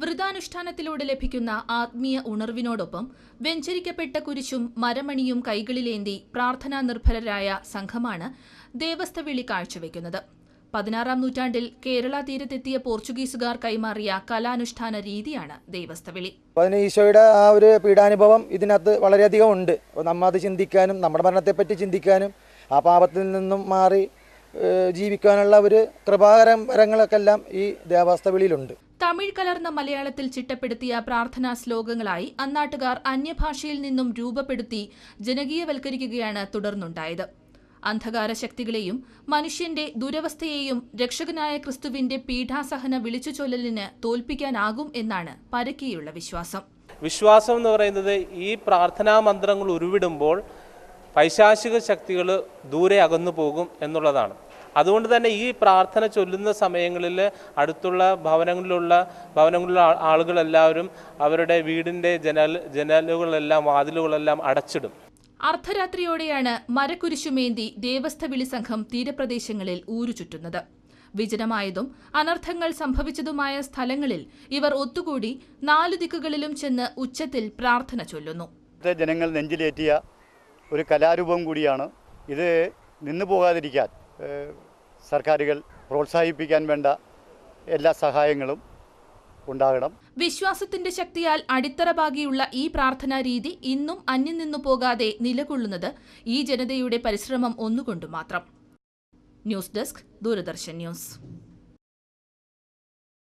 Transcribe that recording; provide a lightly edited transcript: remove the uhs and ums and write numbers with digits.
വ്രതാനുഷ്ഠാനത്തിലൂടെ ലഭിക്കുന്ന ആത്മീയ ഉണർവിനോടൊപ്പം വെഞ്ചരിക്കപ്പെട്ട കുരിശും മരമണിയും കൈകളിലേന്തി പ്രാർത്ഥനാ നിർഭരരായ സംഘമാണ് ദേവസ്ഥവിളി കാഴ്ചവെക്കുന്നത്. 16-ാം നൂറ്റാണ്ടിൽ കേരള തീരത്തെത്തിയ പോർച്ചുഗീസുകാർ കൈമാറിയ കലാനുഷ്ഠാന രീതിയാണ് ദേവസ്ഥവിളി. ഈശോയുടെ ആ ഒരു പീഡാനുഭവം ഇതിനകത്ത് വളരെയധികം ഉണ്ട്. നമ്മൾ അത് ചിന്തിക്കാനും നമ്മുടെ മരണത്തെപ്പറ്റി ചിന്തിക്കാനും ആ പാപത്തിൽ നിന്നും മാറി ജീവിക്കാനുള്ള ഒരു കൃപാകരങ്ങളൊക്കെ എല്ലാം ഈ ദേവസ്ഥവിളിയിലുണ്ട്. തമിഴ് കലർന്ന മലയാളത്തിൽ ചിട്ടപ്പെടുത്തിയ പ്രാർത്ഥനാ ശ്ലോകങ്ങളായി അന്നാട്ടുകാർ അന്യഭാഷയിൽ നിന്നും രൂപപ്പെടുത്തി ജനകീയവൽക്കരിക്കുകയാണ് തുടർന്നുണ്ടായത്. അന്ധകാര ശക്തികളെയും മനുഷ്യന്റെ ദുരവസ്ഥയെയും രക്ഷകനായ ക്രിസ്തുവിന്റെ പീഠാസഹന വിളിച്ചുചൊല്ലലിന് തോൽപ്പിക്കാനാകും എന്നാണ് പരക്കെയുള്ള വിശ്വാസം. വിശ്വാസം എന്ന് പറയുന്നത് ഈ പ്രാർത്ഥനാ മന്ത്രങ്ങൾ ഉരുവിടുമ്പോൾ പൈശാചിക ശക്തികൾ ദൂരെ അകന്നു പോകും എന്നുള്ളതാണ്. അതുകൊണ്ട് തന്നെ ഈ പ്രാർത്ഥന ചൊല്ലുന്ന സമയങ്ങളിൽ അടുത്തുള്ള ഭവനങ്ങളിലുള്ള ആളുകളെല്ലാവരും അവരുടെ വീടിൻ്റെ ജനലുകളെല്ലാം വാതിലുകളെല്ലാം അടച്ചിടും. അർദ്ധരാത്രിയോടെയാണ് മരക്കുരിശുമേന്തി ദേവസ്ഥവിളി സംഘം തീരപ്രദേശങ്ങളിൽ ഊരുചുറ്റുന്നത്. വിജനമായതും അനർത്ഥങ്ങൾ സംഭവിച്ചതുമായ സ്ഥലങ്ങളിൽ ഇവർ ഒത്തുകൂടി 4 ദിക്കുകളിലും ചെന്ന് ഉച്ചത്തിൽ പ്രാർത്ഥന ചൊല്ലുന്നു. ജനങ്ങൾ നെഞ്ചിലേറ്റിയ ഒരു കലാരൂപം കൂടിയാണ് ഇത്. നിന്നു പോകാതിരിക്കാൻ സർക്കാരുകൾ പ്രോത്സാഹിപ്പിക്കാൻ വേണ്ട എല്ലാ സഹായങ്ങളും ഉണ്ടാകണം. വിശ്വാസത്തിന്റെ ശക്തിയാൽ അടിത്തറ പാകിയുള്ള ഈ പ്രാർത്ഥനാ രീതി ഇന്നും അന്യം നിന്നു പോകാതെ നിലകൊള്ളുന്നത് ഈ ജനതയുടെ പരിശ്രമം ഒന്നുകൊണ്ടു മാത്രം. News desk, Doordarshan news.